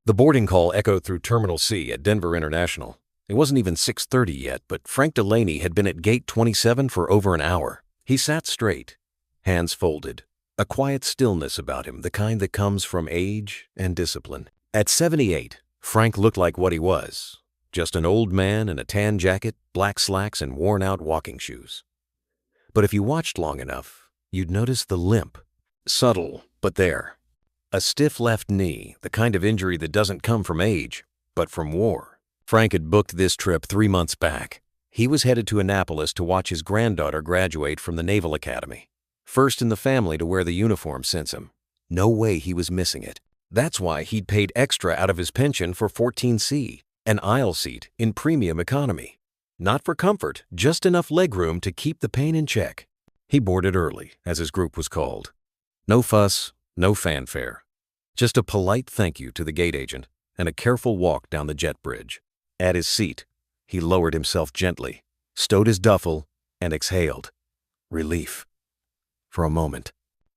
The boarding call echoed through Terminal C at Denver International. It wasn't even 6:30 yet, but Frank Delaney had been at Gate 27 for over an hour. He sat straight, hands folded, a quiet stillness about him, the kind that comes from age and discipline. At 78, Frank looked like what he was, just an old man in a tan jacket, black slacks, and worn-out walking shoes. But if you watched long enough, you'd notice the limp. Subtle, but there. A stiff left knee, the kind of injury that doesn't come from age, but from war. Frank had booked this trip 3 months back. He was headed to Annapolis to watch his granddaughter graduate from the Naval Academy. First in the family to wear the uniform since him. No way he was missing it. That's why he'd paid extra out of his pension for 14C, an aisle seat in premium economy. Not for comfort, just enough legroom to keep the pain in check. He boarded early, as his group was called. No fuss, no fanfare. Just a polite thank you to the gate agent and a careful walk down the jet bridge. At his seat, he lowered himself gently, stowed his duffel, and exhaled. Relief. For a moment.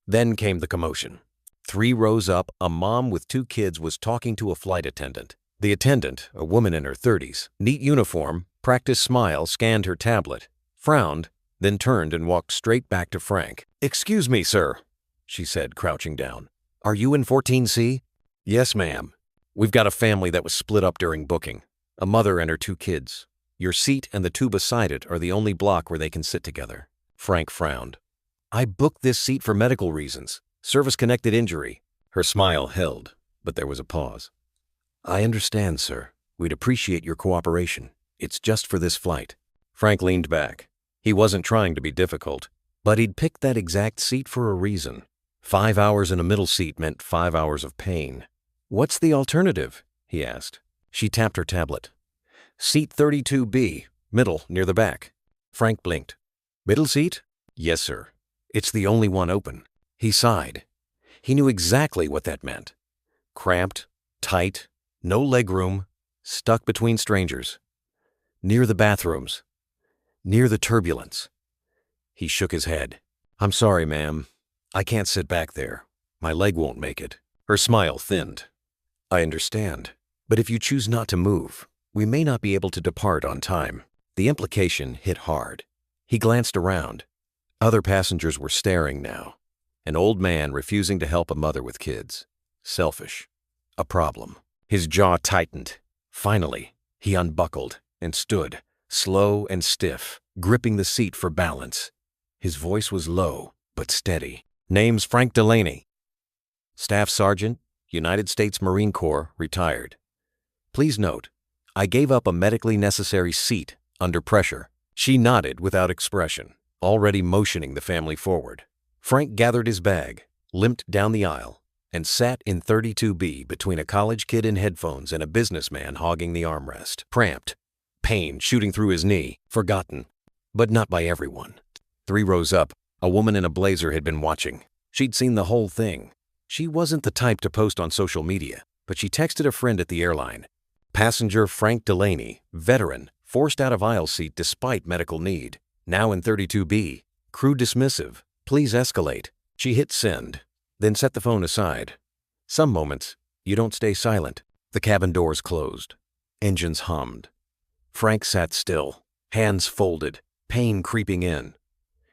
Then came the commotion. 3 rows up, a mom with 2 kids was talking to a flight attendant. The attendant, a woman in her 30s, neat uniform, practiced smile, scanned her tablet, frowned, then turned and walked straight back to Frank. "Excuse me, sir," she said, crouching down. "Are you in 14C? "Yes, ma'am. We've got a family that was split up during booking. A mother and her 2 kids. Your seat and the 2 beside it are the only block where they can sit together." Frank frowned. "I booked this seat for medical reasons. Service-connected injury." Her smile held, but there was a pause. "I understand, sir. We'd appreciate your cooperation. It's just for this flight." Frank leaned back. He wasn't trying to be difficult, but he'd picked that exact seat for a reason. 5 hours in a middle seat meant 5 hours of pain. "What's the alternative?" he asked. She tapped her tablet. "Seat 32B, middle, near the back." Frank blinked. "Middle seat?" "Yes, sir. It's the only one open." He sighed. He knew exactly what that meant. Cramped, tight, no legroom, stuck between strangers. Near the bathrooms. Near the turbulence. He shook his head. "I'm sorry, ma'am. I can't sit back there. My leg won't make it." Her smile thinned. "I understand. But if you choose not to move, we may not be able to depart on time." The implication hit hard. He glanced around. Other passengers were staring now. An old man refusing to help a mother with kids. Selfish. A problem. His jaw tightened. Finally, he unbuckled and stood, slow and stiff, gripping the seat for balance. His voice was low, but steady. "Name's Frank Delaney. Staff Sergeant, United States Marine Corps, retired. Please note, I gave up a medically necessary seat under pressure." She nodded without expression, already motioning the family forward. Frank gathered his bag, limped down the aisle, and sat in 32B between a college kid in headphones and a businessman hogging the armrest. Cramped, pain shooting through his knee, forgotten, but not by everyone. 3 rows up, a woman in a blazer had been watching. She'd seen the whole thing. She wasn't the type to post on social media, but she texted a friend at the airline. Passenger Frank Delaney, veteran, forced out of aisle seat despite medical need. Now in 32B. Crew dismissive. Please escalate. She hit send, then set the phone aside. Some moments, you don't stay silent. The cabin doors closed. Engines hummed. Frank sat still, hands folded, pain creeping in.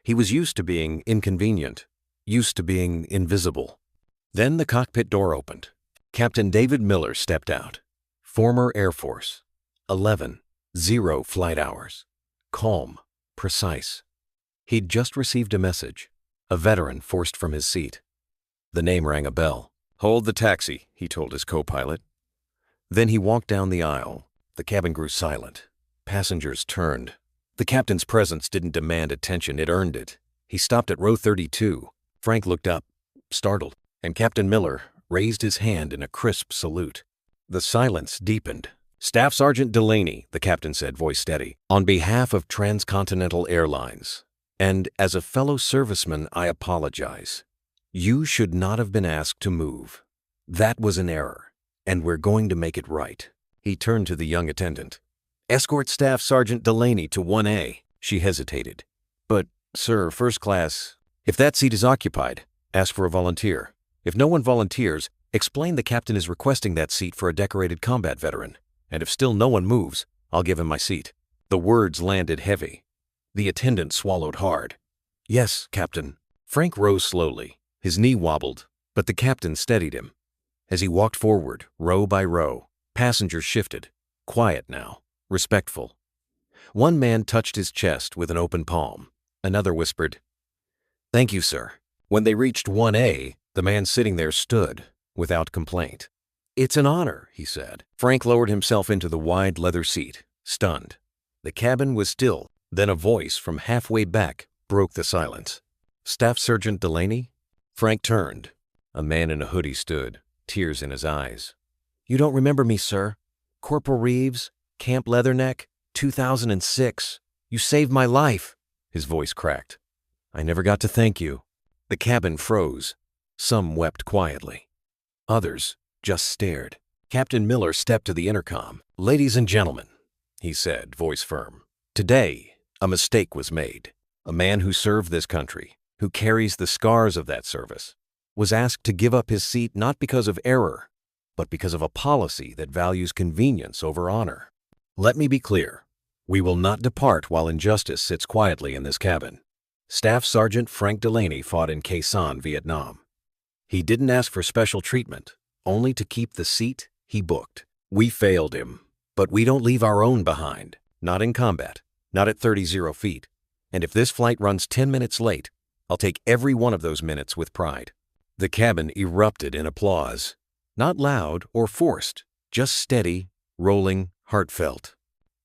He was used to being inconvenient, used to being invisible. Then the cockpit door opened. Captain David Miller stepped out. Former Air Force. 11:00 flight hours. Calm, precise. He'd just received a message. A veteran forced from his seat. The name rang a bell. "Hold the taxi," he told his co-pilot. Then he walked down the aisle. The cabin grew silent. Passengers turned. The captain's presence didn't demand attention, it earned it. He stopped at row 32. Frank looked up, startled, and Captain Miller raised his hand in a crisp salute. The silence deepened. "Staff Sergeant Delaney," the captain said, voice steady, "on behalf of Transcontinental Airlines. And as a fellow serviceman, I apologize. You should not have been asked to move. That was an error, and we're going to make it right." He turned to the young attendant. "Escort Staff Sergeant Delaney to 1A. She hesitated. "But, sir, first class." "If that seat is occupied, ask for a volunteer. If no one volunteers, Explain the captain is requesting that seat for a decorated combat veteran, and if still no one moves, I'll give him my seat." The words landed heavy. The attendant swallowed hard. "Yes, Captain." Frank rose slowly. His knee wobbled, but the captain steadied him. As he walked forward, row by row, passengers shifted, quiet now, respectful. One man touched his chest with an open palm. Another whispered, "Thank you, sir." When they reached 1A, the man sitting there stood, without complaint. "It's an honor," he said. Frank lowered himself into the wide leather seat, stunned. The cabin was still. Then a voice from halfway back broke the silence. "Staff Sergeant Delaney?" Frank turned. A man in a hoodie stood, tears in his eyes. "You don't remember me, sir? Corporal Reeves, Camp Leatherneck, 2006. You saved my life." His voice cracked. "I never got to thank you." The cabin froze. Some wept quietly. Others just stared. Captain Miller stepped to the intercom. "Ladies and gentlemen," he said, voice firm. "Today, a mistake was made. A man who served this country, who carries the scars of that service, was asked to give up his seat not because of error, but because of a policy that values convenience over honor. Let me be clear. We will not depart while injustice sits quietly in this cabin. Staff Sergeant Frank Delaney fought in Khe Sanh, Vietnam. He didn't ask for special treatment, only to keep the seat he booked. We failed him, but we don't leave our own behind, not in combat, not at 30 feet. And if this flight runs 10 minutes late, I'll take every one of those minutes with pride." The cabin erupted in applause. Not loud or forced, just steady, rolling, heartfelt.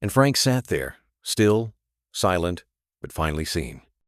And Frank sat there, still, silent, but finally seen.